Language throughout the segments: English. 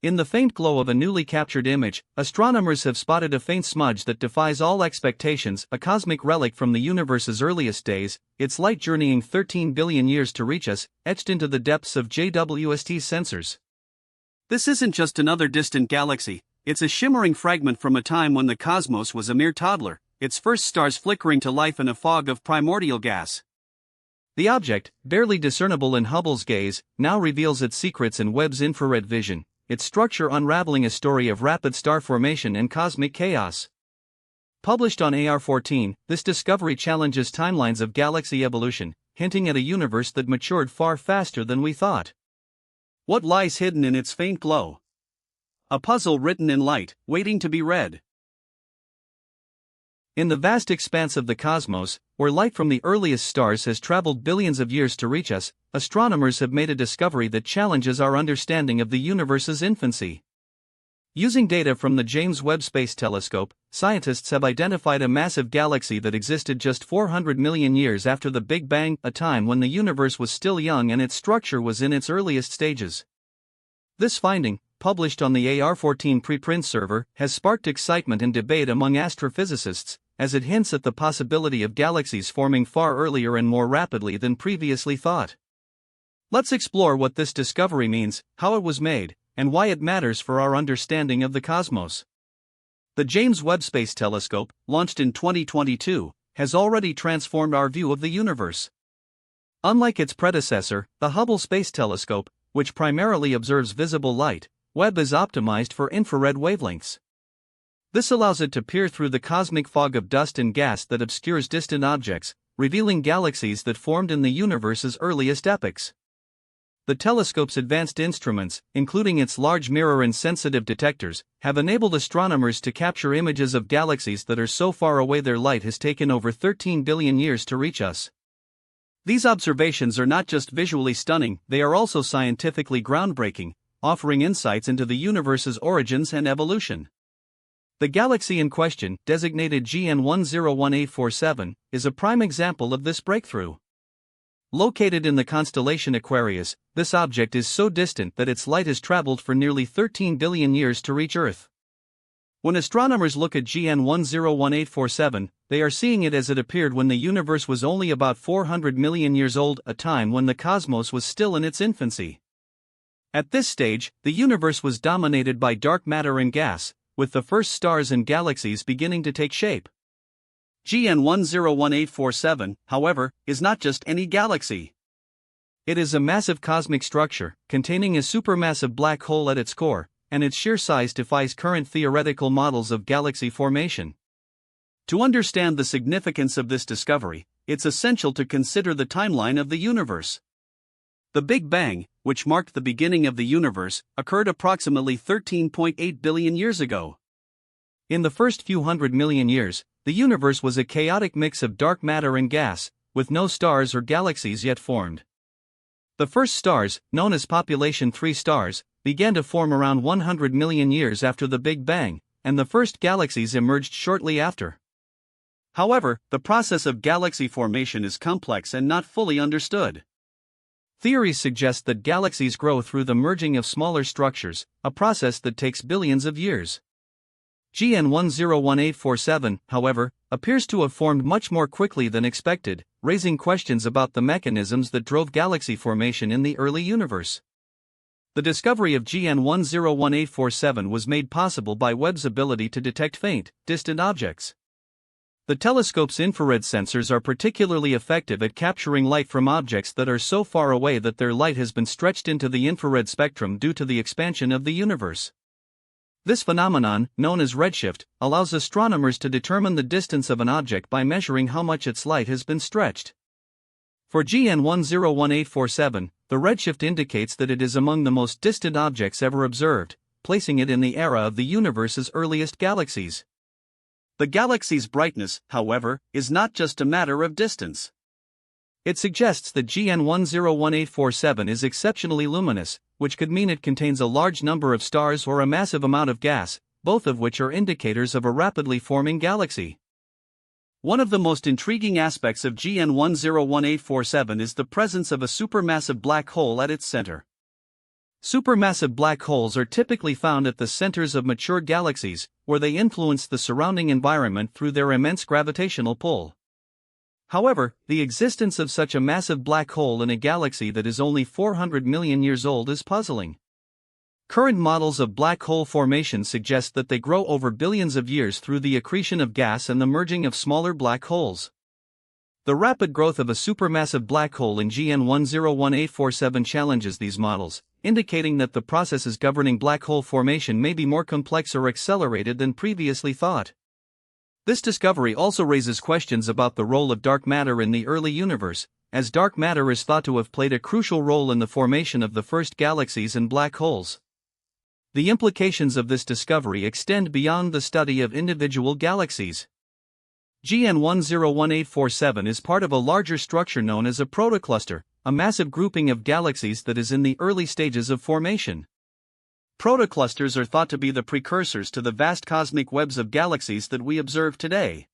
In the faint glow of a newly captured image, astronomers have spotted a faint smudge that defies all expectations, a cosmic relic from the universe's earliest days, its light journeying 13 billion years to reach us, etched into the depths of JWST sensors. This isn't just another distant galaxy, it's a shimmering fragment from a time when the cosmos was a mere toddler, its first stars flickering to life in a fog of primordial gas. The object, barely discernible in Hubble's gaze, now reveals its secrets in Webb's infrared vision, its structure unraveling a story of rapid star formation and cosmic chaos. Published on AR-14, this discovery challenges timelines of galaxy evolution, hinting at a universe that matured far faster than we thought. What lies hidden in its faint glow? A puzzle written in light, waiting to be read. In the vast expanse of the cosmos, where light from the earliest stars has traveled billions of years to reach us, astronomers have made a discovery that challenges our understanding of the universe's infancy. Using data from the James Webb Space Telescope, scientists have identified a massive galaxy that existed just 400 million years after the Big Bang, a time when the universe was still young and its structure was in its earliest stages. This finding, published on the AR-14 preprint server, has sparked excitement and debate among astrophysicists, as it hints at the possibility of galaxies forming far earlier and more rapidly than previously thought. Let's explore what this discovery means, how it was made, and why it matters for our understanding of the cosmos. The James Webb Space Telescope, launched in 2022, has already transformed our view of the universe. Unlike its predecessor, the Hubble Space Telescope, which primarily observes visible light, Webb is optimized for infrared wavelengths. This allows it to peer through the cosmic fog of dust and gas that obscures distant objects, revealing galaxies that formed in the universe's earliest epochs. The telescope's advanced instruments, including its large mirror and sensitive detectors, have enabled astronomers to capture images of galaxies that are so far away their light has taken over 13 billion years to reach us. These observations are not just visually stunning, they are also scientifically groundbreaking, offering insights into the universe's origins and evolution. The galaxy in question, designated GN101847, is a prime example of this breakthrough. Located in the constellation Aquarius, this object is so distant that its light has traveled for nearly 13 billion years to reach Earth. When astronomers look at GN101847, they are seeing it as it appeared when the universe was only about 400 million years old, a time when the cosmos was still in its infancy. At this stage, the universe was dominated by dark matter and gas, with the first stars and galaxies beginning to take shape. GN101847, however, is not just any galaxy. It is a massive cosmic structure, containing a supermassive black hole at its core, and its sheer size defies current theoretical models of galaxy formation. To understand the significance of this discovery, it's essential to consider the timeline of the universe. The Big Bang, which marked the beginning of the universe, occurred approximately 13.8 billion years ago. In the first few hundred million years, the universe was a chaotic mix of dark matter and gas, with no stars or galaxies yet formed. The first stars, known as population 3 stars, began to form around 100 million years after the Big Bang, and the first galaxies emerged shortly after. However, the process of galaxy formation is complex and not fully understood. Theories suggest that galaxies grow through the merging of smaller structures, a process that takes billions of years. GN101847, however, appears to have formed much more quickly than expected, raising questions about the mechanisms that drove galaxy formation in the early universe. The discovery of GN101847 was made possible by Webb's ability to detect faint, distant objects. The telescope's infrared sensors are particularly effective at capturing light from objects that are so far away that their light has been stretched into the infrared spectrum due to the expansion of the universe. This phenomenon, known as redshift, allows astronomers to determine the distance of an object by measuring how much its light has been stretched. For GN101847, the redshift indicates that it is among the most distant objects ever observed, placing it in the era of the universe's earliest galaxies. The galaxy's brightness, however, is not just a matter of distance. It suggests that GN101847 is exceptionally luminous, which could mean it contains a large number of stars or a massive amount of gas, both of which are indicators of a rapidly forming galaxy. One of the most intriguing aspects of GN101847 is the presence of a supermassive black hole at its center. Supermassive black holes are typically found at the centers of mature galaxies, where they influence the surrounding environment through their immense gravitational pull. However, the existence of such a massive black hole in a galaxy that is only 400 million years old is puzzling. Current models of black hole formation suggest that they grow over billions of years through the accretion of gas and the merging of smaller black holes. The rapid growth of a supermassive black hole in GN 101847 challenges these models, indicating that the processes governing black hole formation may be more complex or accelerated than previously thought. This discovery also raises questions about the role of dark matter in the early universe, as dark matter is thought to have played a crucial role in the formation of the first galaxies and black holes. The implications of this discovery extend beyond the study of individual galaxies. GN 101847 is part of a larger structure known as a protocluster, a massive grouping of galaxies that is in the early stages of formation. Protoclusters are thought to be the precursors to the vast cosmic webs of galaxies that we observe today.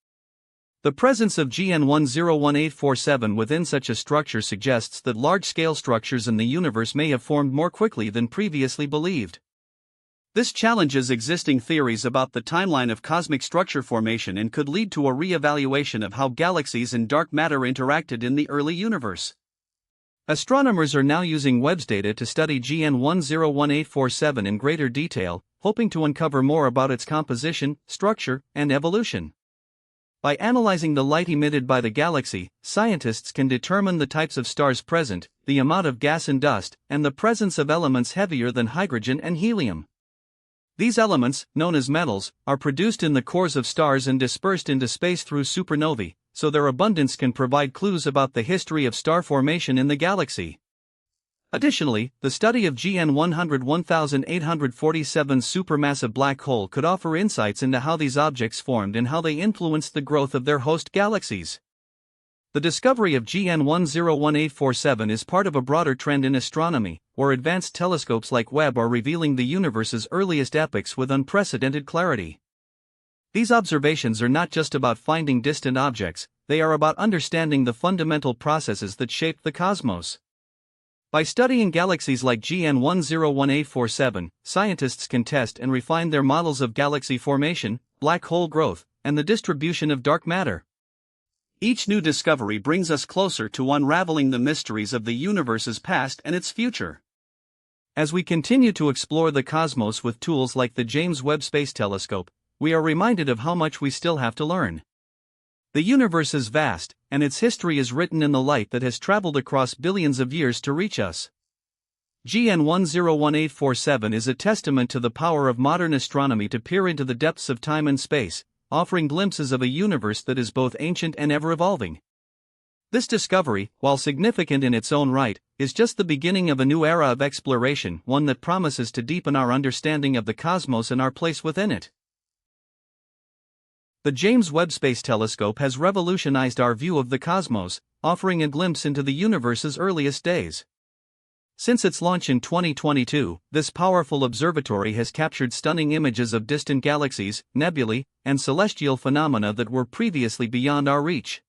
The presence of GN 101847 within such a structure suggests that large-scale structures in the universe may have formed more quickly than previously believed. This challenges existing theories about the timeline of cosmic structure formation and could lead to a re-evaluation of how galaxies and dark matter interacted in the early universe. Astronomers are now using Webb's data to study GN 101847 in greater detail, hoping to uncover more about its composition, structure, and evolution. By analyzing the light emitted by the galaxy, scientists can determine the types of stars present, the amount of gas and dust, and the presence of elements heavier than hydrogen and helium. These elements, known as metals, are produced in the cores of stars and dispersed into space through supernovae, so their abundance can provide clues about the history of star formation in the galaxy. Additionally, the study of GN 101847's supermassive black hole could offer insights into how these objects formed and how they influenced the growth of their host galaxies. The discovery of GN 101847 is part of a broader trend in astronomy, where advanced telescopes like Webb are revealing the universe's earliest epochs with unprecedented clarity. These observations are not just about finding distant objects, they are about understanding the fundamental processes that shape the cosmos. By studying galaxies like GN 101847, scientists can test and refine their models of galaxy formation, black hole growth, and the distribution of dark matter. Each new discovery brings us closer to unraveling the mysteries of the universe's past and its future. As we continue to explore the cosmos with tools like the James Webb Space Telescope, we are reminded of how much we still have to learn. The universe is vast, and its history is written in the light that has traveled across billions of years to reach us. GN 101847 is a testament to the power of modern astronomy to peer into the depths of time and space, offering glimpses of a universe that is both ancient and ever-evolving. This discovery, while significant in its own right, is just the beginning of a new era of exploration, one that promises to deepen our understanding of the cosmos and our place within it. The James Webb Space Telescope has revolutionized our view of the cosmos, offering a glimpse into the universe's earliest days. Since its launch in 2022, this powerful observatory has captured stunning images of distant galaxies, nebulae, and celestial phenomena that were previously beyond our reach.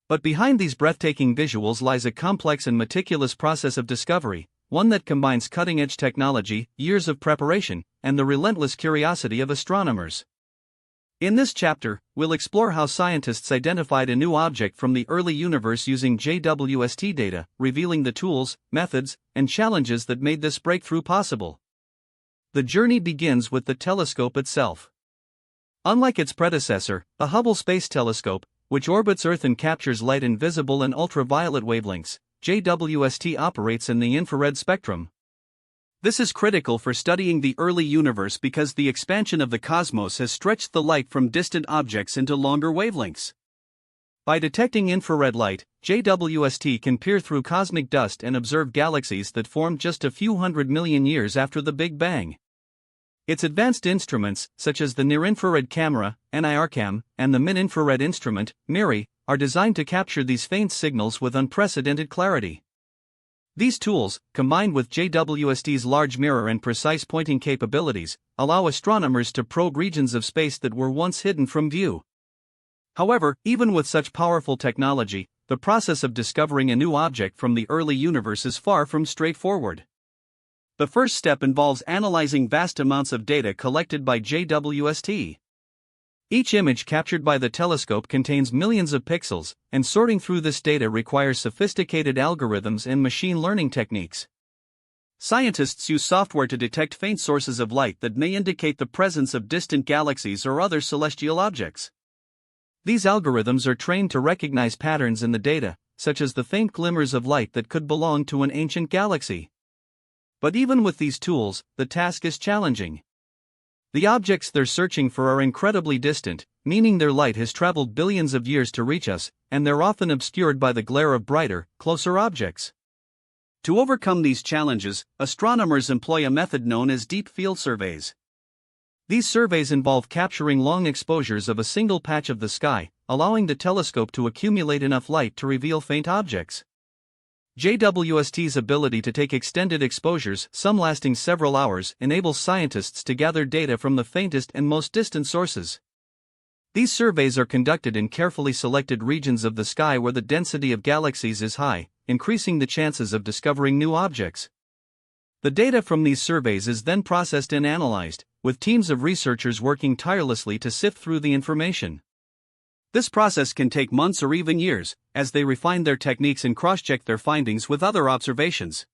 But behind these breathtaking visuals lies a complex and meticulous process of discovery, one that combines cutting-edge technology, years of preparation, and the relentless curiosity of astronomers. In this chapter, we'll explore how scientists identified a new object from the early universe using JWST data, revealing the tools, methods, and challenges that made this breakthrough possible. The journey begins with the telescope itself. Unlike its predecessor, the Hubble Space Telescope, which orbits Earth and captures light in visible and ultraviolet wavelengths, JWST operates in the infrared spectrum. This is critical for studying the early universe because the expansion of the cosmos has stretched the light from distant objects into longer wavelengths. By detecting infrared light, JWST can peer through cosmic dust and observe galaxies that formed just a few 100 million years after the Big Bang. Its advanced instruments, such as the near-infrared camera, NIRCam, and the mid-infrared instrument, MIRI, are designed to capture these faint signals with unprecedented clarity. These tools, combined with JWST's large mirror and precise pointing capabilities, allow astronomers to probe regions of space that were once hidden from view. However, even with such powerful technology, the process of discovering a new object from the early universe is far from straightforward. The first step involves analyzing vast amounts of data collected by JWST. Each image captured by the telescope contains millions of pixels, and sorting through this data requires sophisticated algorithms and machine learning techniques. Scientists use software to detect faint sources of light that may indicate the presence of distant galaxies or other celestial objects. These algorithms are trained to recognize patterns in the data, such as the faint glimmers of light that could belong to an ancient galaxy. But even with these tools, the task is challenging. The objects they're searching for are incredibly distant, meaning their light has traveled billions of years to reach us, and they're often obscured by the glare of brighter, closer objects. To overcome these challenges, astronomers employ a method known as deep field surveys. These surveys involve capturing long exposures of a single patch of the sky, allowing the telescope to accumulate enough light to reveal faint objects. JWST's ability to take extended exposures, some lasting several hours, enables scientists to gather data from the faintest and most distant sources. These surveys are conducted in carefully selected regions of the sky where the density of galaxies is high, increasing the chances of discovering new objects. The data from these surveys is then processed and analyzed, with teams of researchers working tirelessly to sift through the information. This process can take months or even years, as they refine their techniques and cross-check their findings with other observations.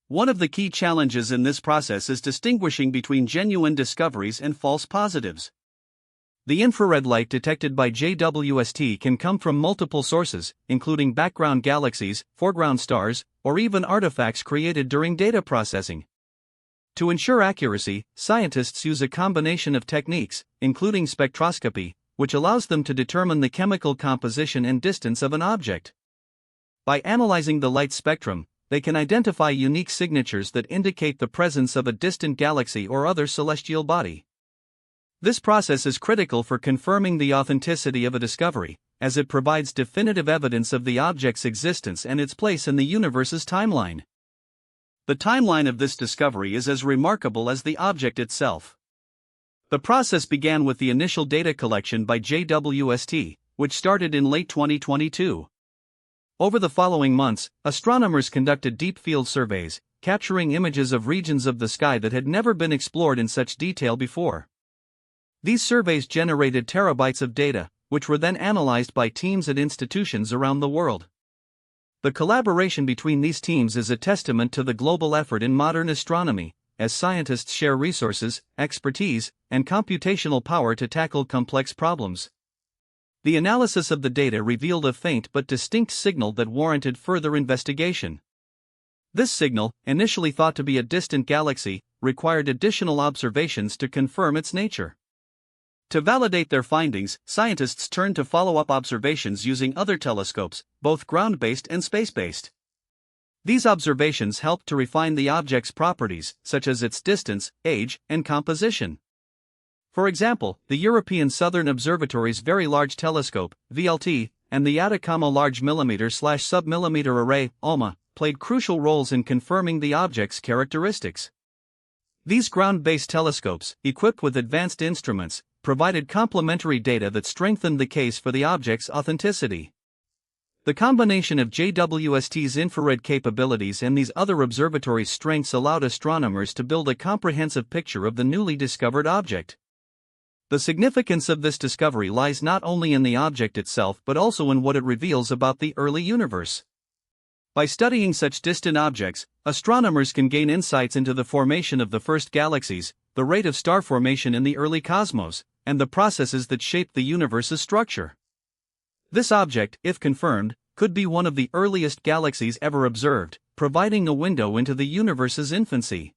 One of the key challenges in this process is distinguishing between genuine discoveries and false positives. The infrared light detected by JWST can come from multiple sources, including background galaxies, foreground stars, or even artifacts created during data processing. To ensure accuracy, scientists use a combination of techniques, including spectroscopy, which allows them to determine the chemical composition and distance of an object. By analyzing the light spectrum, they can identify unique signatures that indicate the presence of a distant galaxy or other celestial body. This process is critical for confirming the authenticity of a discovery, as it provides definitive evidence of the object's existence and its place in the universe's timeline. The timeline of this discovery is as remarkable as the object itself. The process began with the initial data collection by JWST, which started in late 2022. Over the following months, astronomers conducted deep field surveys, capturing images of regions of the sky that had never been explored in such detail before. These surveys generated terabytes of data, which were then analyzed by teams at institutions around the world. The collaboration between these teams is a testament to the global effort in modern astronomy, as scientists share resources, expertise, and computational power to tackle complex problems. The analysis of the data revealed a faint but distinct signal that warranted further investigation. This signal, initially thought to be a distant galaxy, required additional observations to confirm its nature. To validate their findings, scientists turned to follow-up observations using other telescopes, both ground-based and space-based. These observations helped to refine the object's properties, such as its distance, age, and composition. For example, the European Southern Observatory's Very Large Telescope, VLT, and the Atacama Large Millimeter/Submillimeter Array, ALMA, played crucial roles in confirming the object's characteristics. These ground-based telescopes, equipped with advanced instruments, provided complementary data that strengthened the case for the object's authenticity. The combination of JWST's infrared capabilities and these other observatories' strengths allowed astronomers to build a comprehensive picture of the newly discovered object. The significance of this discovery lies not only in the object itself but also in what it reveals about the early universe. By studying such distant objects, astronomers can gain insights into the formation of the first galaxies, the rate of star formation in the early cosmos, and the processes that shaped the universe's structure. This object, if confirmed, could be one of the earliest galaxies ever observed, providing a window into the universe's infancy.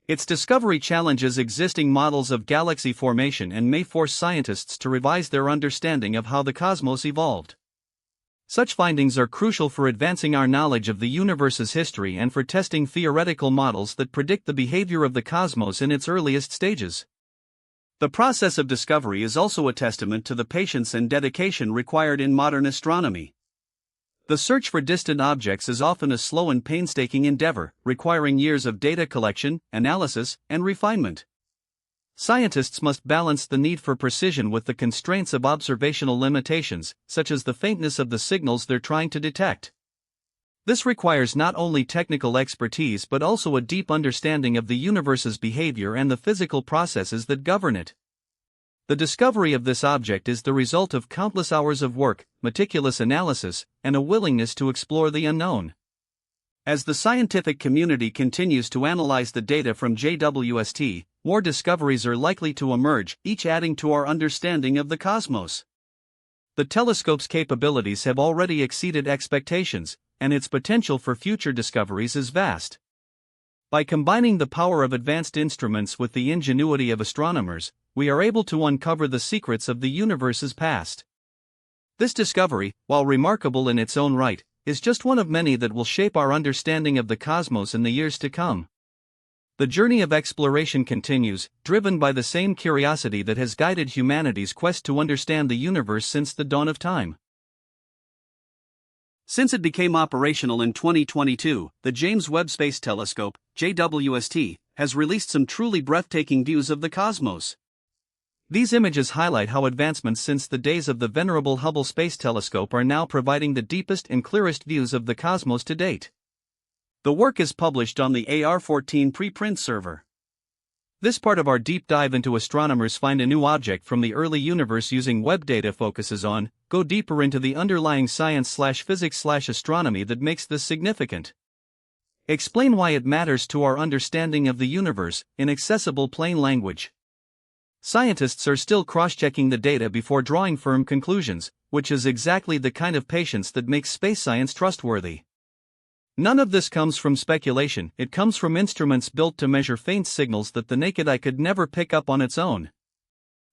Its discovery challenges existing models of galaxy formation and may force scientists to revise their understanding of how the cosmos evolved. Such findings are crucial for advancing our knowledge of the universe's history and for testing theoretical models that predict the behavior of the cosmos in its earliest stages. The process of discovery is also a testament to the patience and dedication required in modern astronomy. The search for distant objects is often a slow and painstaking endeavor, requiring years of data collection, analysis, and refinement. Scientists must balance the need for precision with the constraints of observational limitations, such as the faintness of the signals they're trying to detect. This requires not only technical expertise but also a deep understanding of the universe's behavior and the physical processes that govern it. The discovery of this object is the result of countless hours of work, meticulous analysis, and a willingness to explore the unknown. As the scientific community continues to analyze the data from JWST, more discoveries are likely to emerge, each adding to our understanding of the cosmos. The telescope's capabilities have already exceeded expectations, and its potential for future discoveries is vast. By combining the power of advanced instruments with the ingenuity of astronomers, we are able to uncover the secrets of the universe's past. This discovery, while remarkable in its own right, is just one of many that will shape our understanding of the cosmos in the years to come. The journey of exploration continues, driven by the same curiosity that has guided humanity's quest to understand the universe since the dawn of time. Since it became operational in 2022, the James Webb Space Telescope, JWST, has released some truly breathtaking views of the cosmos. These images highlight how advancements since the days of the venerable Hubble Space Telescope are now providing the deepest and clearest views of the cosmos to date. The work is published on the AR-14 preprint server. This part of our deep dive into Astronomers Find a New Object from the Early Universe Using Webb Data focuses on, go deeper into the underlying science/physics/astronomy that makes this significant. Explain why it matters to our understanding of the universe, in accessible plain language. Scientists are still cross-checking the data before drawing firm conclusions, which is exactly the kind of patience that makes space science trustworthy. None of this comes from speculation, it comes from instruments built to measure faint signals that the naked eye could never pick up on its own.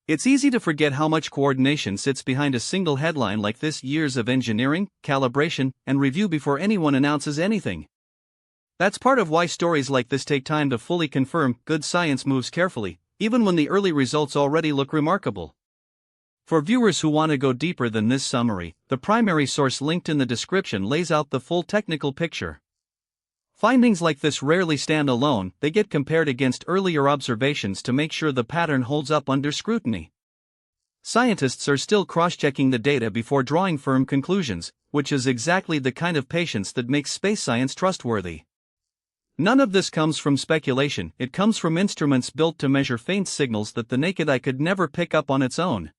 It's easy to forget how much coordination sits behind a single headline like this: years of engineering, calibration, and review before anyone announces anything. That's part of why stories like this take time to fully confirm. Good science moves carefully, even when the early results already look remarkable. For viewers who want to go deeper than this summary, the primary source linked in the description lays out the full technical picture. Findings like this rarely stand alone, they get compared against earlier observations to make sure the pattern holds up under scrutiny. Scientists are still cross-checking the data before drawing firm conclusions, which is exactly the kind of patience that makes space science trustworthy. None of this comes from speculation, it comes from instruments built to measure faint signals that the naked eye could never pick up on its own.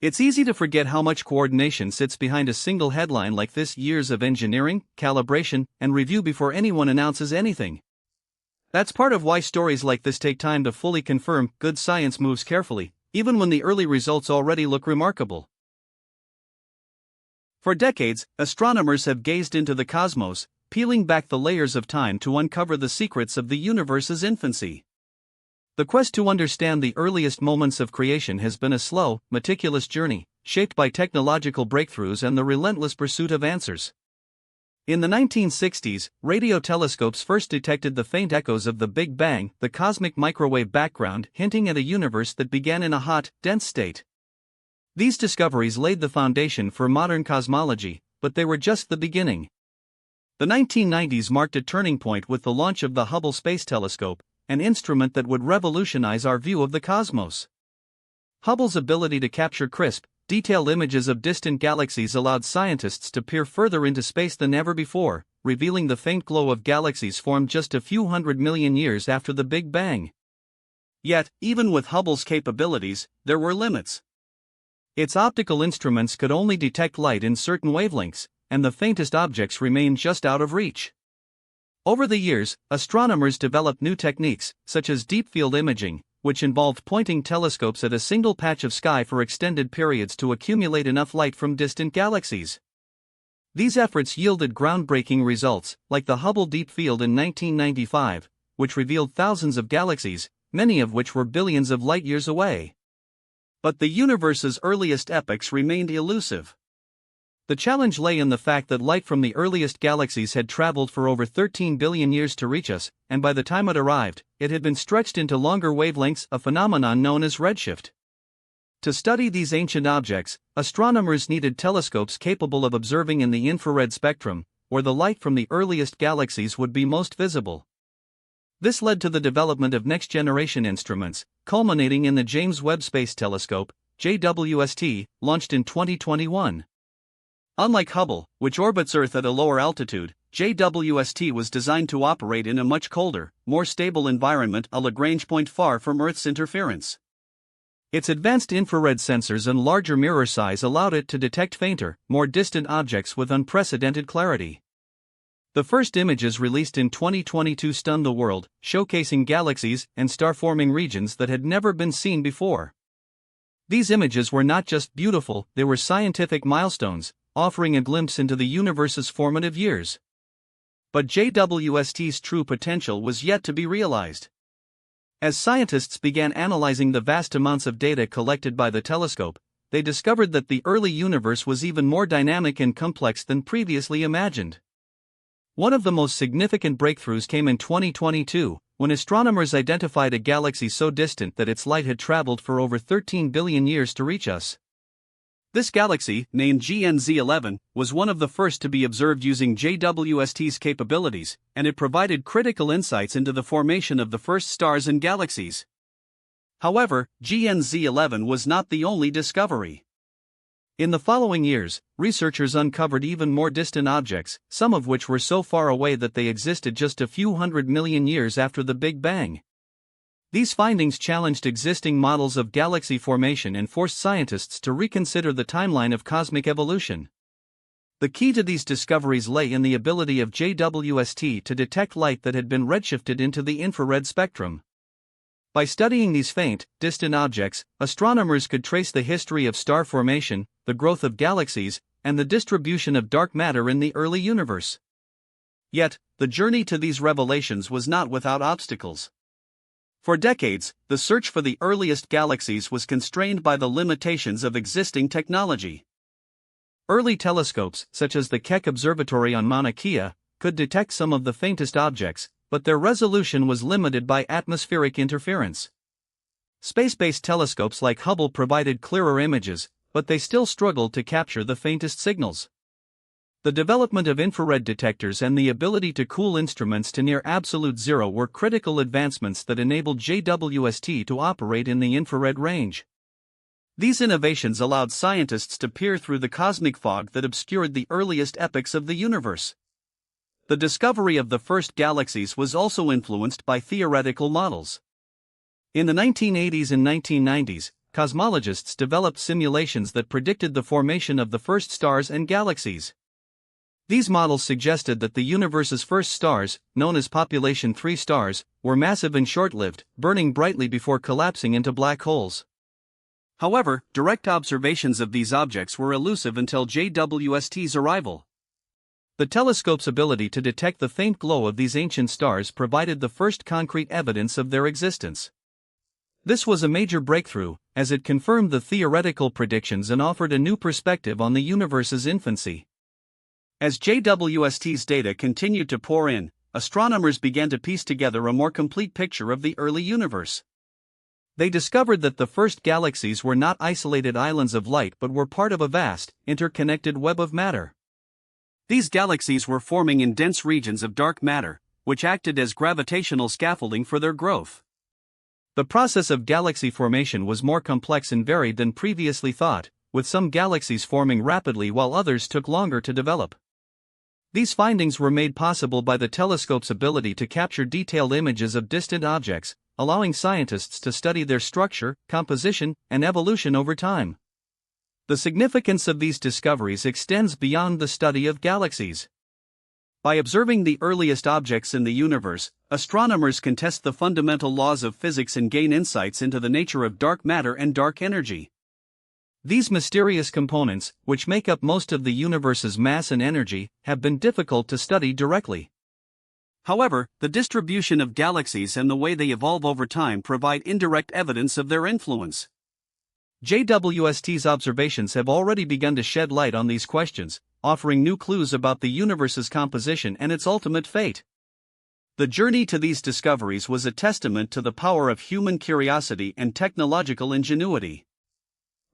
It's easy to forget how much coordination sits behind a single headline like this: years of engineering, calibration, and review before anyone announces anything. That's part of why stories like this take time to fully confirm. Good science moves carefully, even when the early results already look remarkable. For decades, astronomers have gazed into the cosmos, peeling back the layers of time to uncover the secrets of the universe's infancy. The quest to understand the earliest moments of creation has been a slow, meticulous journey, shaped by technological breakthroughs and the relentless pursuit of answers. In the 1960s, radio telescopes first detected the faint echoes of the Big Bang, the cosmic microwave background, hinting at a universe that began in a hot, dense state. These discoveries laid the foundation for modern cosmology, but they were just the beginning. The 1990s marked a turning point with the launch of the Hubble Space Telescope, an instrument that would revolutionize our view of the cosmos. Hubble's ability to capture crisp, detailed images of distant galaxies allowed scientists to peer further into space than ever before, revealing the faint glow of galaxies formed just a few 100 million years after the Big Bang. Yet, even with Hubble's capabilities, there were limits. Its optical instruments could only detect light in certain wavelengths, and the faintest objects remained just out of reach. Over the years, astronomers developed new techniques, such as deep-field imaging, which involved pointing telescopes at a single patch of sky for extended periods to accumulate enough light from distant galaxies. These efforts yielded groundbreaking results, like the Hubble Deep Field in 1995, which revealed thousands of galaxies, many of which were billions of light-years away. But the universe's earliest epochs remained elusive. The challenge lay in the fact that light from the earliest galaxies had traveled for over 13 billion years to reach us, and by the time it arrived, it had been stretched into longer wavelengths, a phenomenon known as redshift. To study these ancient objects, astronomers needed telescopes capable of observing in the infrared spectrum, where the light from the earliest galaxies would be most visible. This led to the development of next-generation instruments, culminating in the James Webb Space Telescope, JWST, launched in 2021. Unlike Hubble, which orbits Earth at a lower altitude, JWST was designed to operate in a much colder, more stable environment, a Lagrange point far from Earth's interference. Its advanced infrared sensors and larger mirror size allowed it to detect fainter, more distant objects with unprecedented clarity. The first images released in 2022 stunned the world, showcasing galaxies and star-forming regions that had never been seen before. These images were not just beautiful, they were scientific milestones, offering a glimpse into the universe's formative years. But JWST's true potential was yet to be realized. As scientists began analyzing the vast amounts of data collected by the telescope, they discovered that the early universe was even more dynamic and complex than previously imagined. One of the most significant breakthroughs came in 2022, when astronomers identified a galaxy so distant that its light had traveled for over 13 billion years to reach us. This galaxy, named GNZ11, was one of the first to be observed using JWST's capabilities, and it provided critical insights into the formation of the first stars and galaxies. However, GNZ11 was not the only discovery. In the following years, researchers uncovered even more distant objects, some of which were so far away that they existed just a few 100 million years after the Big Bang. These findings challenged existing models of galaxy formation and forced scientists to reconsider the timeline of cosmic evolution. The key to these discoveries lay in the ability of JWST to detect light that had been redshifted into the infrared spectrum. By studying these faint, distant objects, astronomers could trace the history of star formation, the growth of galaxies, and the distribution of dark matter in the early universe. Yet, the journey to these revelations was not without obstacles. For decades, the search for the earliest galaxies was constrained by the limitations of existing technology. Early telescopes, such as the Keck Observatory on Mauna Kea, could detect some of the faintest objects, but their resolution was limited by atmospheric interference. Space-based telescopes like Hubble provided clearer images, but they still struggled to capture the faintest signals. The development of infrared detectors and the ability to cool instruments to near absolute zero were critical advancements that enabled JWST to operate in the infrared range. These innovations allowed scientists to peer through the cosmic fog that obscured the earliest epochs of the universe. The discovery of the first galaxies was also influenced by theoretical models. In the 1980s and 1990s, cosmologists developed simulations that predicted the formation of the first stars and galaxies. These models suggested that the universe's first stars, known as population 3 stars, were massive and short-lived, burning brightly before collapsing into black holes. However, direct observations of these objects were elusive until JWST's arrival. The telescope's ability to detect the faint glow of these ancient stars provided the first concrete evidence of their existence. This was a major breakthrough, as it confirmed the theoretical predictions and offered a new perspective on the universe's infancy. As JWST's data continued to pour in, astronomers began to piece together a more complete picture of the early universe. They discovered that the first galaxies were not isolated islands of light but were part of a vast, interconnected web of matter. These galaxies were forming in dense regions of dark matter, which acted as gravitational scaffolding for their growth. The process of galaxy formation was more complex and varied than previously thought, with some galaxies forming rapidly while others took longer to develop. These findings were made possible by the telescope's ability to capture detailed images of distant objects, allowing scientists to study their structure, composition, and evolution over time. The significance of these discoveries extends beyond the study of galaxies. By observing the earliest objects in the universe, astronomers can test the fundamental laws of physics and gain insights into the nature of dark matter and dark energy. These mysterious components, which make up most of the universe's mass and energy, have been difficult to study directly. However, the distribution of galaxies and the way they evolve over time provide indirect evidence of their influence. JWST's observations have already begun to shed light on these questions, offering new clues about the universe's composition and its ultimate fate. The journey to these discoveries was a testament to the power of human curiosity and technological ingenuity.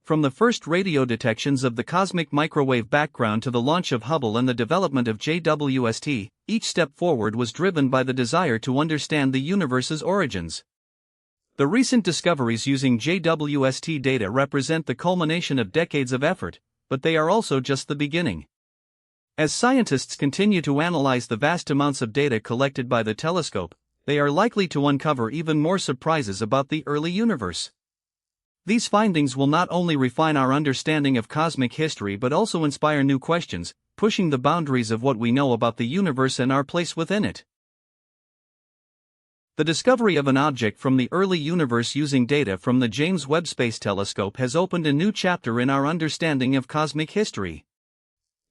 From the first radio detections of the cosmic microwave background to the launch of Hubble and the development of JWST, each step forward was driven by the desire to understand the universe's origins. The recent discoveries using JWST data represent the culmination of decades of effort, but they are also just the beginning. As scientists continue to analyze the vast amounts of data collected by the telescope, they are likely to uncover even more surprises about the early universe. These findings will not only refine our understanding of cosmic history but also inspire new questions, pushing the boundaries of what we know about the universe and our place within it. The discovery of an object from the early universe using data from the James Webb Space Telescope has opened a new chapter in our understanding of cosmic history.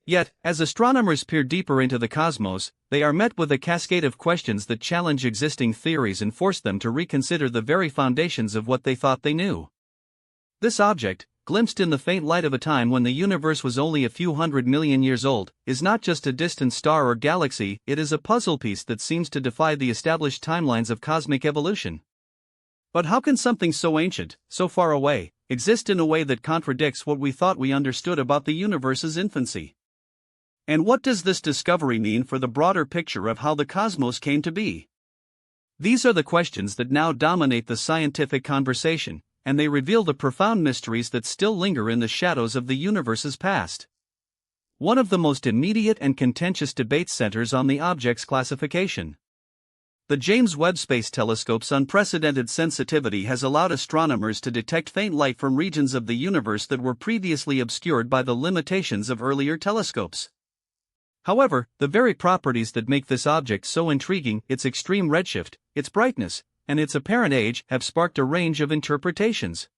Yet, as astronomers peer deeper into the cosmos, they are met with a cascade of questions that challenge existing theories and force them to reconsider the very foundations of what they thought they knew. This object, glimpsed in the faint light of a time when the universe was only a few 100 million years old, is not just a distant star or galaxy, it is a puzzle piece that seems to defy the established timelines of cosmic evolution. But how can something so ancient, so far away, exist in a way that contradicts what we thought we understood about the universe's infancy? And what does this discovery mean for the broader picture of how the cosmos came to be? These are the questions that now dominate the scientific conversation, and they reveal the profound mysteries that still linger in the shadows of the universe's past. One of the most immediate and contentious debates centers on the object's classification. The James Webb Space Telescope's unprecedented sensitivity has allowed astronomers to detect faint light from regions of the universe that were previously obscured by the limitations of earlier telescopes. However, the very properties that make this object so intriguing, its extreme redshift, its brightness, and its apparent age, have sparked a range of interpretations.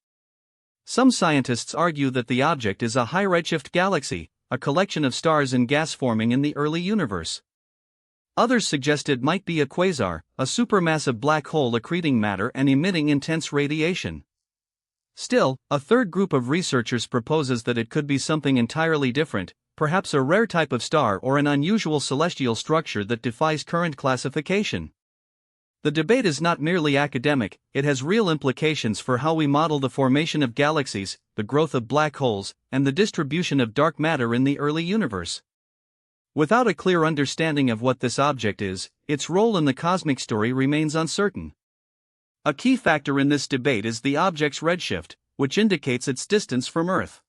Some scientists argue that the object is a high-redshift galaxy, a collection of stars and gas forming in the early universe. Others suggest it might be a quasar, a supermassive black hole accreting matter and emitting intense radiation. Still, a third group of researchers proposes that it could be something entirely different, perhaps a rare type of star or an unusual celestial structure that defies current classification. The debate is not merely academic, it has real implications for how we model the formation of galaxies, the growth of black holes, and the distribution of dark matter in the early universe. Without a clear understanding of what this object is, its role in the cosmic story remains uncertain. A key factor in this debate is the object's redshift, which indicates its distance from Earth.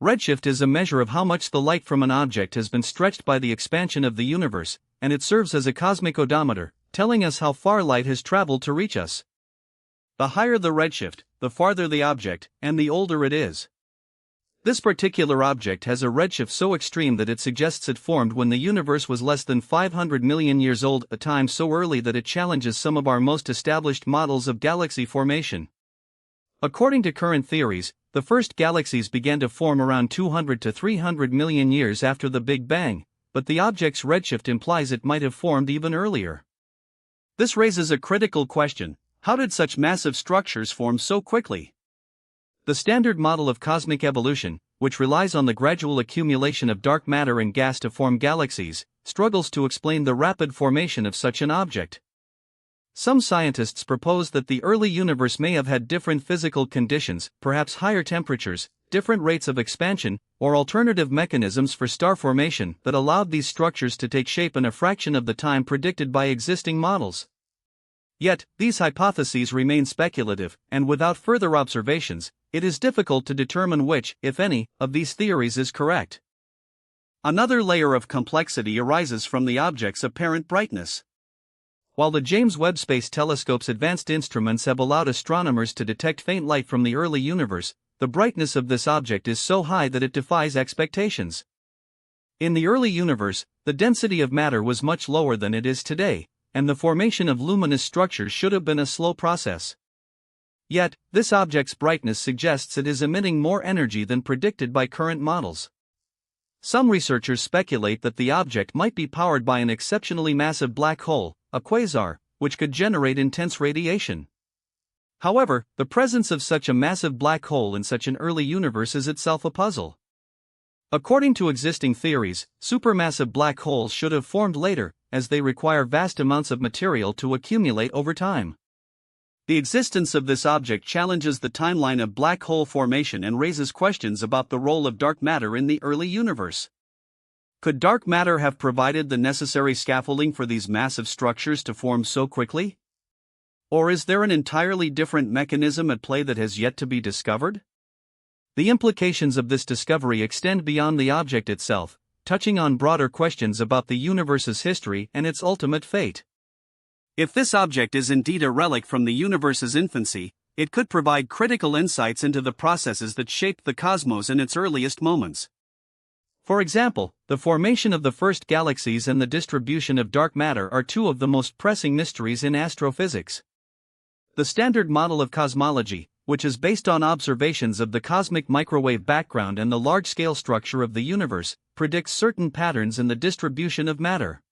Redshift is a measure of how much the light from an object has been stretched by the expansion of the universe, and it serves as a cosmic odometer, telling us how far light has traveled to reach us. The higher the redshift, the farther the object, and the older it is. This particular object has a redshift so extreme that it suggests it formed when the universe was less than 500 million years old, a time so early that it challenges some of our most established models of galaxy formation. According to current theories, the first galaxies began to form around 200 to 300 million years after the Big Bang, but the object's redshift implies it might have formed even earlier. This raises a critical question: how did such massive structures form so quickly? The standard model of cosmic evolution, which relies on the gradual accumulation of dark matter and gas to form galaxies, struggles to explain the rapid formation of such an object. Some scientists propose that the early universe may have had different physical conditions, perhaps higher temperatures, different rates of expansion, or alternative mechanisms for star formation that allowed these structures to take shape in a fraction of the time predicted by existing models. Yet, these hypotheses remain speculative, and without further observations, it is difficult to determine which, if any, of these theories is correct. Another layer of complexity arises from the object's apparent brightness. While the James Webb Space Telescope's advanced instruments have allowed astronomers to detect faint light from the early universe, the brightness of this object is so high that it defies expectations. In the early universe, the density of matter was much lower than it is today, and the formation of luminous structures should have been a slow process. Yet, this object's brightness suggests it is emitting more energy than predicted by current models. Some researchers speculate that the object might be powered by an exceptionally massive black hole, a quasar, which could generate intense radiation. However, the presence of such a massive black hole in such an early universe is itself a puzzle. According to existing theories, supermassive black holes should have formed later, as they require vast amounts of material to accumulate over time. The existence of this object challenges the timeline of black hole formation and raises questions about the role of dark matter in the early universe. Could dark matter have provided the necessary scaffolding for these massive structures to form so quickly? Or is there an entirely different mechanism at play that has yet to be discovered? The implications of this discovery extend beyond the object itself, touching on broader questions about the universe's history and its ultimate fate. If this object is indeed a relic from the universe's infancy, it could provide critical insights into the processes that shaped the cosmos in its earliest moments. For example, the formation of the first galaxies and the distribution of dark matter are two of the most pressing mysteries in astrophysics. The Standard Model of Cosmology, which is based on observations of the cosmic microwave background and the large-scale structure of the universe, predicts certain patterns in the distribution of matter.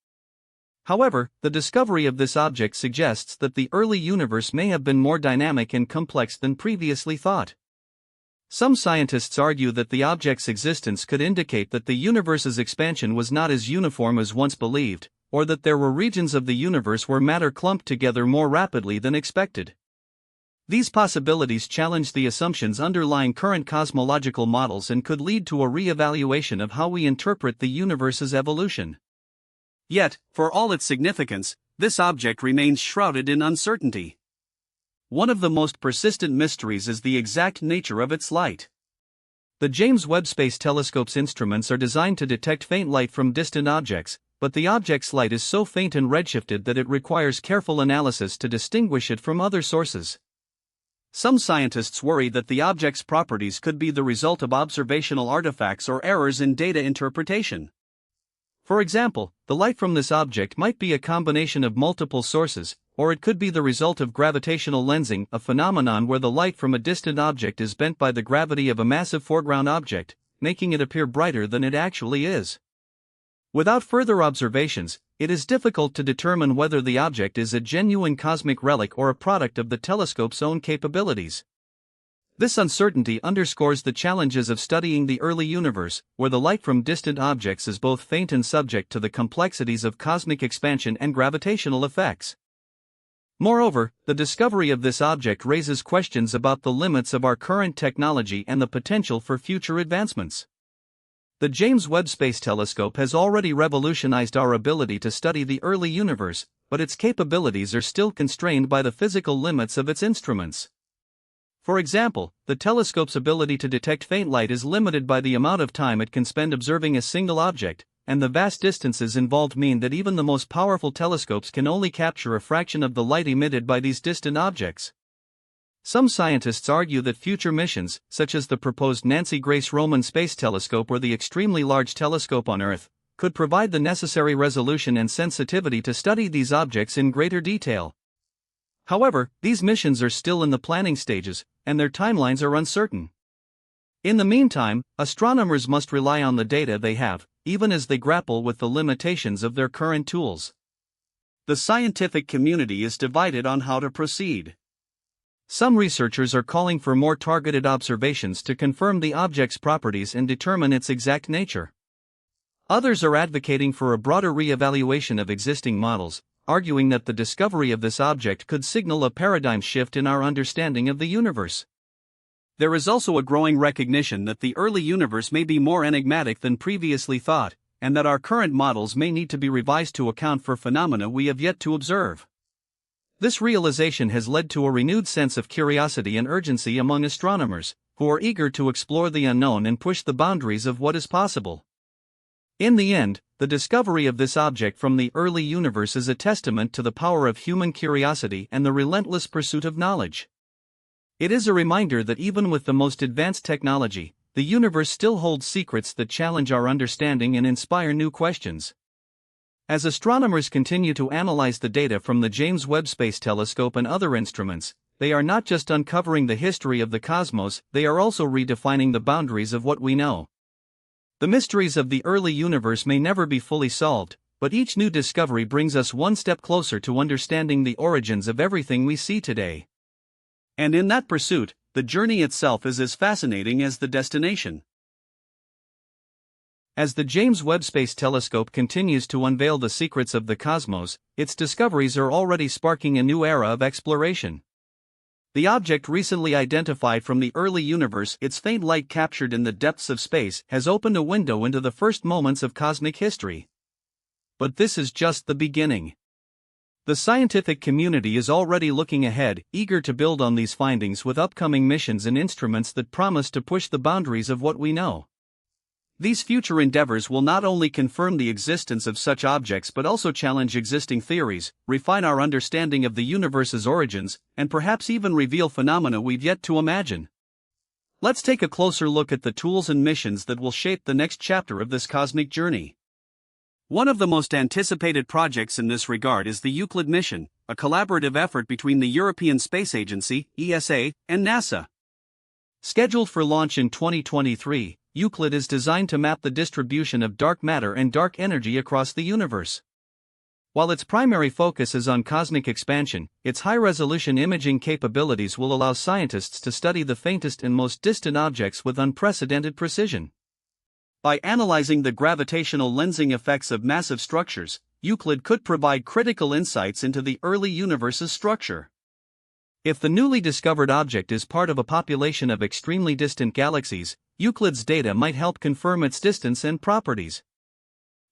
However, the discovery of this object suggests that the early universe may have been more dynamic and complex than previously thought. Some scientists argue that the object's existence could indicate that the universe's expansion was not as uniform as once believed, or that there were regions of the universe where matter clumped together more rapidly than expected. These possibilities challenge the assumptions underlying current cosmological models and could lead to a re-evaluation of how we interpret the universe's evolution. Yet, for all its significance, this object remains shrouded in uncertainty. One of the most persistent mysteries is the exact nature of its light. The James Webb Space Telescope's instruments are designed to detect faint light from distant objects, but the object's light is so faint and redshifted that it requires careful analysis to distinguish it from other sources. Some scientists worry that the object's properties could be the result of observational artifacts or errors in data interpretation. For example, the light from this object might be a combination of multiple sources, or it could be the result of gravitational lensing, a phenomenon where the light from a distant object is bent by the gravity of a massive foreground object, making it appear brighter than it actually is. Without further observations, it is difficult to determine whether the object is a genuine cosmic relic or a product of the telescope's own capabilities. This uncertainty underscores the challenges of studying the early universe, where the light from distant objects is both faint and subject to the complexities of cosmic expansion and gravitational effects. Moreover, the discovery of this object raises questions about the limits of our current technology and the potential for future advancements. The James Webb Space Telescope has already revolutionized our ability to study the early universe, but its capabilities are still constrained by the physical limits of its instruments. For example, the telescope's ability to detect faint light is limited by the amount of time it can spend observing a single object, and the vast distances involved mean that even the most powerful telescopes can only capture a fraction of the light emitted by these distant objects. Some scientists argue that future missions, such as the proposed Nancy Grace Roman Space Telescope or the Extremely Large Telescope on Earth, could provide the necessary resolution and sensitivity to study these objects in greater detail. However, these missions are still in the planning stages, and their timelines are uncertain. In the meantime, astronomers must rely on the data they have, even as they grapple with the limitations of their current tools. The scientific community is divided on how to proceed. Some researchers are calling for more targeted observations to confirm the object's properties and determine its exact nature. Others are advocating for a broader re-evaluation of existing models, arguing that the discovery of this object could signal a paradigm shift in our understanding of the universe. There is also a growing recognition that the early universe may be more enigmatic than previously thought, and that our current models may need to be revised to account for phenomena we have yet to observe. This realization has led to a renewed sense of curiosity and urgency among astronomers, who are eager to explore the unknown and push the boundaries of what is possible. In the end, the discovery of this object from the early universe is a testament to the power of human curiosity and the relentless pursuit of knowledge. It is a reminder that even with the most advanced technology, the universe still holds secrets that challenge our understanding and inspire new questions. As astronomers continue to analyze the data from the James Webb Space Telescope and other instruments, they are not just uncovering the history of the cosmos, they are also redefining the boundaries of what we know. The mysteries of the early universe may never be fully solved, but each new discovery brings us one step closer to understanding the origins of everything we see today. And in that pursuit, the journey itself is as fascinating as the destination. As the James Webb Space Telescope continues to unveil the secrets of the cosmos, its discoveries are already sparking a new era of exploration. The object recently identified from the early universe, its faint light captured in the depths of space, has opened a window into the first moments of cosmic history. But this is just the beginning. The scientific community is already looking ahead, eager to build on these findings with upcoming missions and instruments that promise to push the boundaries of what we know. These future endeavors will not only confirm the existence of such objects but also challenge existing theories, refine our understanding of the universe's origins, and perhaps even reveal phenomena we've yet to imagine. Let's take a closer look at the tools and missions that will shape the next chapter of this cosmic journey. One of the most anticipated projects in this regard is the Euclid mission, a collaborative effort between the European Space Agency, ESA, and NASA. Scheduled for launch in 2023, Euclid is designed to map the distribution of dark matter and dark energy across the universe. While its primary focus is on cosmic expansion, its high-resolution imaging capabilities will allow scientists to study the faintest and most distant objects with unprecedented precision. By analyzing the gravitational lensing effects of massive structures, Euclid could provide critical insights into the early universe's structure. If the newly discovered object is part of a population of extremely distant galaxies, Euclid's data might help confirm its distance and properties.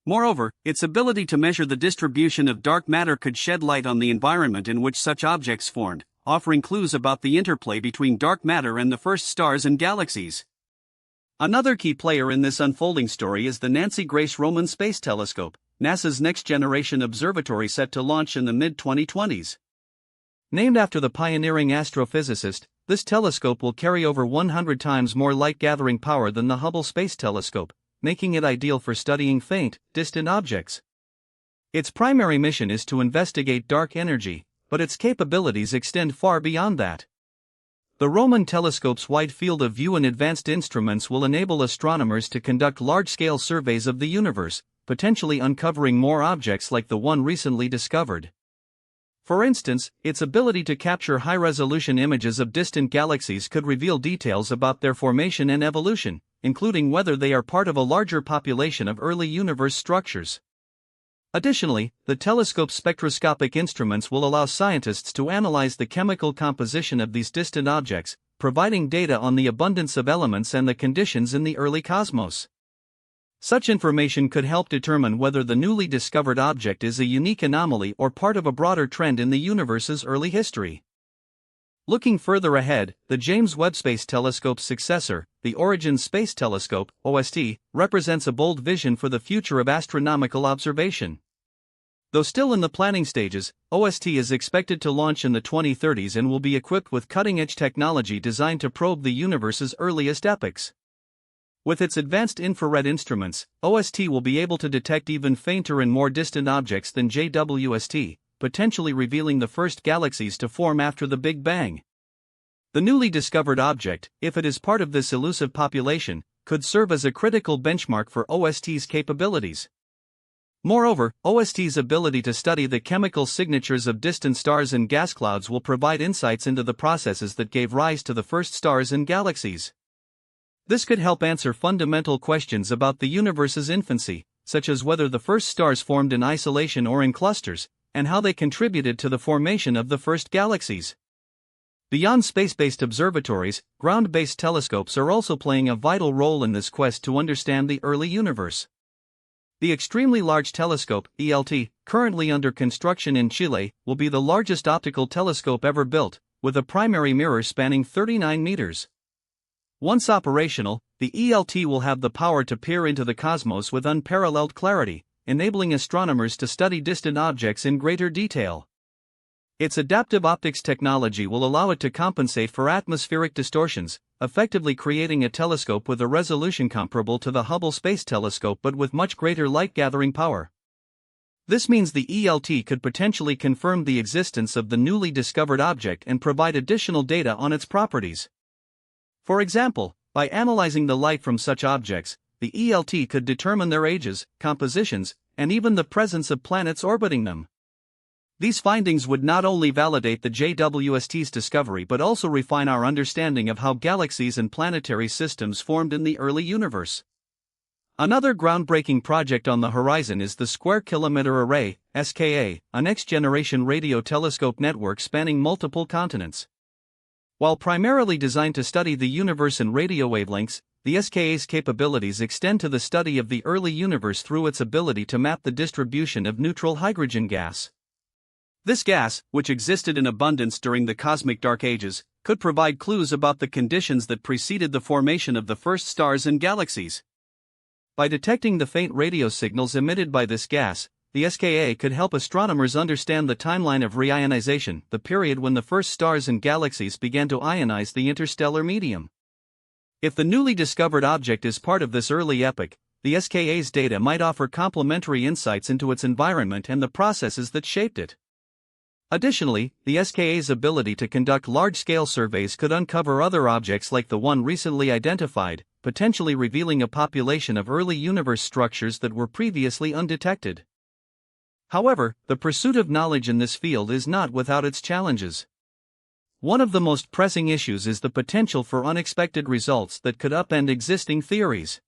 Moreover, its ability to measure the distribution of dark matter could shed light on the environment in which such objects formed, offering clues about the interplay between dark matter and the first stars and galaxies. Another key player in this unfolding story is the Nancy Grace Roman Space Telescope, NASA's next-generation observatory set to launch in the mid-2020s. Named after the pioneering astrophysicist, this telescope will carry over 100 times more light-gathering power than the Hubble Space Telescope, making it ideal for studying faint, distant objects. Its primary mission is to investigate dark energy, but its capabilities extend far beyond that. The Roman telescope's wide field of view and advanced instruments will enable astronomers to conduct large-scale surveys of the universe, potentially uncovering more objects like the one recently discovered. For instance, its ability to capture high-resolution images of distant galaxies could reveal details about their formation and evolution, including whether they are part of a larger population of early universe structures. Additionally, the telescope's spectroscopic instruments will allow scientists to analyze the chemical composition of these distant objects, providing data on the abundance of elements and the conditions in the early cosmos. Such information could help determine whether the newly discovered object is a unique anomaly or part of a broader trend in the universe's early history. Looking further ahead, the James Webb Space Telescope's successor, the Origin Space Telescope, OST, represents a bold vision for the future of astronomical observation. Though still in the planning stages, OST is expected to launch in the 2030s and will be equipped with cutting-edge technology designed to probe the universe's earliest epochs. With its advanced infrared instruments, OST will be able to detect even fainter and more distant objects than JWST, potentially revealing the first galaxies to form after the Big Bang. The newly discovered object, if it is part of this elusive population, could serve as a critical benchmark for OST's capabilities. Moreover, OST's ability to study the chemical signatures of distant stars and gas clouds will provide insights into the processes that gave rise to the first stars and galaxies. This could help answer fundamental questions about the universe's infancy, such as whether the first stars formed in isolation or in clusters, and how they contributed to the formation of the first galaxies. Beyond space-based observatories, ground-based telescopes are also playing a vital role in this quest to understand the early universe. The Extremely Large Telescope, ELT, currently under construction in Chile, will be the largest optical telescope ever built, with a primary mirror spanning 39 meters. Once operational, the ELT will have the power to peer into the cosmos with unparalleled clarity, enabling astronomers to study distant objects in greater detail. Its adaptive optics technology will allow it to compensate for atmospheric distortions, effectively creating a telescope with a resolution comparable to the Hubble Space Telescope but with much greater light-gathering power. This means the ELT could potentially confirm the existence of the newly discovered object and provide additional data on its properties. For example, by analyzing the light from such objects, the ELT could determine their ages, compositions, and even the presence of planets orbiting them. These findings would not only validate the JWST's discovery but also refine our understanding of how galaxies and planetary systems formed in the early universe. Another groundbreaking project on the horizon is the Square Kilometre Array, SKA, a next-generation radio telescope network spanning multiple continents. While primarily designed to study the universe in radio wavelengths, the SKA's capabilities extend to the study of the early universe through its ability to map the distribution of neutral hydrogen gas. This gas, which existed in abundance during the cosmic dark ages, could provide clues about the conditions that preceded the formation of the first stars and galaxies. By detecting the faint radio signals emitted by this gas, the SKA could help astronomers understand the timeline of reionization, the period when the first stars and galaxies began to ionize the interstellar medium. If the newly discovered object is part of this early epoch, the SKA's data might offer complementary insights into its environment and the processes that shaped it. Additionally, the SKA's ability to conduct large-scale surveys could uncover other objects like the one recently identified, potentially revealing a population of early universe structures that were previously undetected. However, the pursuit of knowledge in this field is not without its challenges. One of the most pressing issues is the potential for unexpected results that could upend existing theories.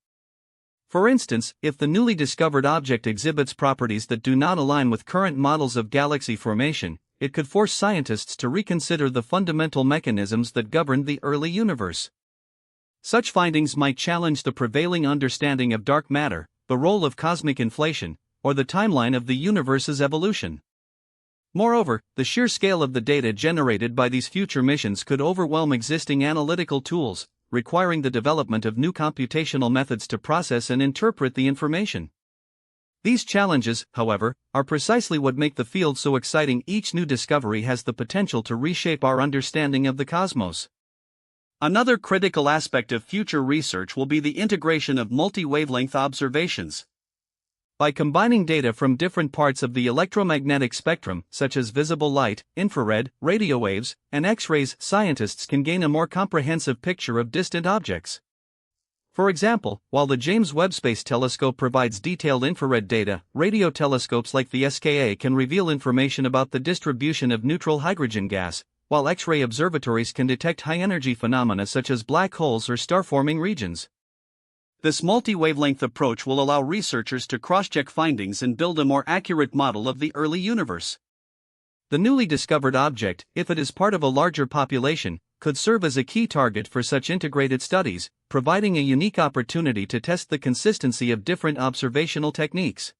For instance, if the newly discovered object exhibits properties that do not align with current models of galaxy formation, it could force scientists to reconsider the fundamental mechanisms that governed the early universe. Such findings might challenge the prevailing understanding of dark matter, the role of cosmic inflation, or the timeline of the universe's evolution. Moreover, the sheer scale of the data generated by these future missions could overwhelm existing analytical tools, requiring the development of new computational methods to process and interpret the information. These challenges, however, are precisely what make the field so exciting. Each new discovery has the potential to reshape our understanding of the cosmos. Another critical aspect of future research will be the integration of multi-wavelength observations. By combining data from different parts of the electromagnetic spectrum, such as visible light, infrared, radio waves, and X-rays, scientists can gain a more comprehensive picture of distant objects. For example, while the James Webb Space Telescope provides detailed infrared data, radio telescopes like the SKA can reveal information about the distribution of neutral hydrogen gas, while X-ray observatories can detect high-energy phenomena such as black holes or star-forming regions. This multi-wavelength approach will allow researchers to cross-check findings and build a more accurate model of the early universe. The newly discovered object, if it is part of a larger population, could serve as a key target for such integrated studies, providing a unique opportunity to test the consistency of different observational techniques.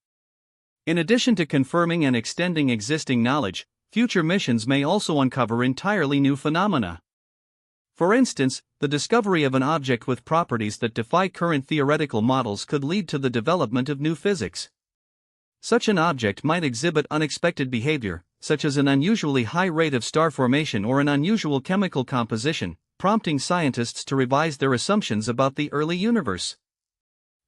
In addition to confirming and extending existing knowledge, future missions may also uncover entirely new phenomena. For instance, the discovery of an object with properties that defy current theoretical models could lead to the development of new physics. Such an object might exhibit unexpected behavior, such as an unusually high rate of star formation or an unusual chemical composition, prompting scientists to revise their assumptions about the early universe.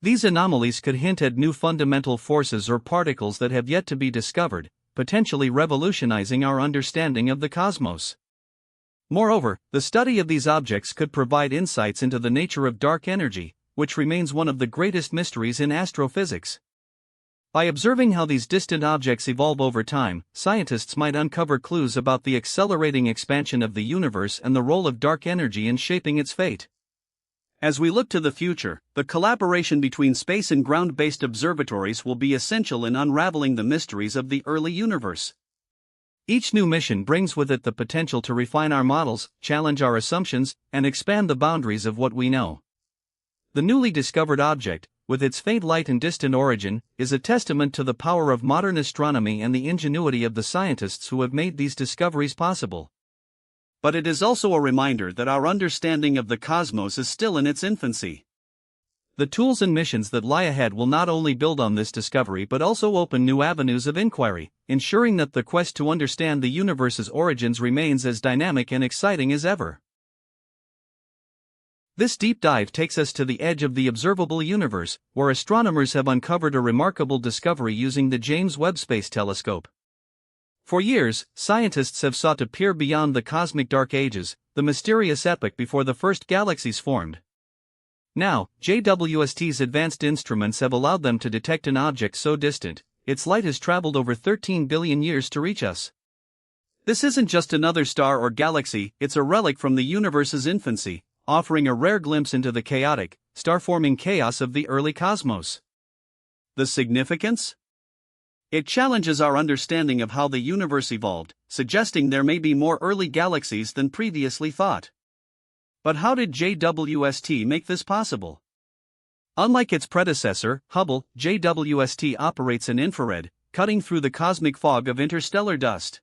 These anomalies could hint at new fundamental forces or particles that have yet to be discovered, potentially revolutionizing our understanding of the cosmos. Moreover, the study of these objects could provide insights into the nature of dark energy, which remains one of the greatest mysteries in astrophysics. By observing how these distant objects evolve over time, scientists might uncover clues about the accelerating expansion of the universe and the role of dark energy in shaping its fate. As we look to the future, the collaboration between space and ground-based observatories will be essential in unraveling the mysteries of the early universe. Each new mission brings with it the potential to refine our models, challenge our assumptions, and expand the boundaries of what we know. The newly discovered object, with its faint light and distant origin, is a testament to the power of modern astronomy and the ingenuity of the scientists who have made these discoveries possible. But it is also a reminder that our understanding of the cosmos is still in its infancy. The tools and missions that lie ahead will not only build on this discovery but also open new avenues of inquiry, ensuring that the quest to understand the universe's origins remains as dynamic and exciting as ever. This deep dive takes us to the edge of the observable universe, where astronomers have uncovered a remarkable discovery using the James Webb Space Telescope. For years, scientists have sought to peer beyond the cosmic dark ages, the mysterious epoch before the first galaxies formed. Now, JWST's advanced instruments have allowed them to detect an object so distant, its light has traveled over 13 billion years to reach us. This isn't just another star or galaxy, it's a relic from the universe's infancy, offering a rare glimpse into the chaotic, star-forming chaos of the early cosmos. The significance? It challenges our understanding of how the universe evolved, suggesting there may be more early galaxies than previously thought. But how did JWST make this possible? Unlike its predecessor, Hubble, JWST operates in infrared, cutting through the cosmic fog of interstellar dust.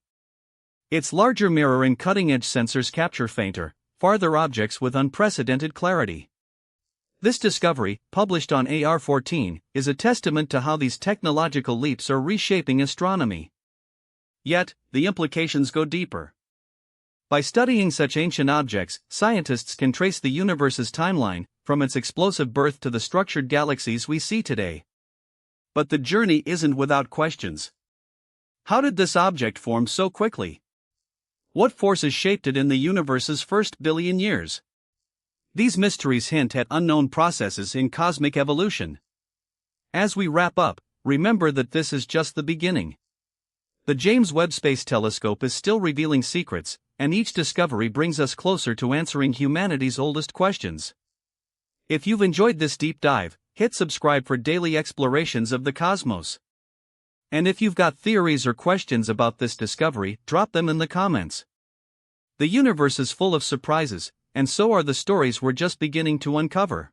Its larger mirror and cutting-edge sensors capture fainter, farther objects with unprecedented clarity. This discovery, published on AR-14, is a testament to how these technological leaps are reshaping astronomy. Yet, the implications go deeper. By studying such ancient objects, scientists can trace the universe's timeline, from its explosive birth to the structured galaxies we see today. But the journey isn't without questions. How did this object form so quickly? What forces shaped it in the universe's first billion years? These mysteries hint at unknown processes in cosmic evolution. As we wrap up, remember that this is just the beginning. The James Webb Space Telescope is still revealing secrets, and each discovery brings us closer to answering humanity's oldest questions. If you've enjoyed this deep dive, hit subscribe for daily explorations of the cosmos. And if you've got theories or questions about this discovery, drop them in the comments. The universe is full of surprises, and so are the stories we're just beginning to uncover.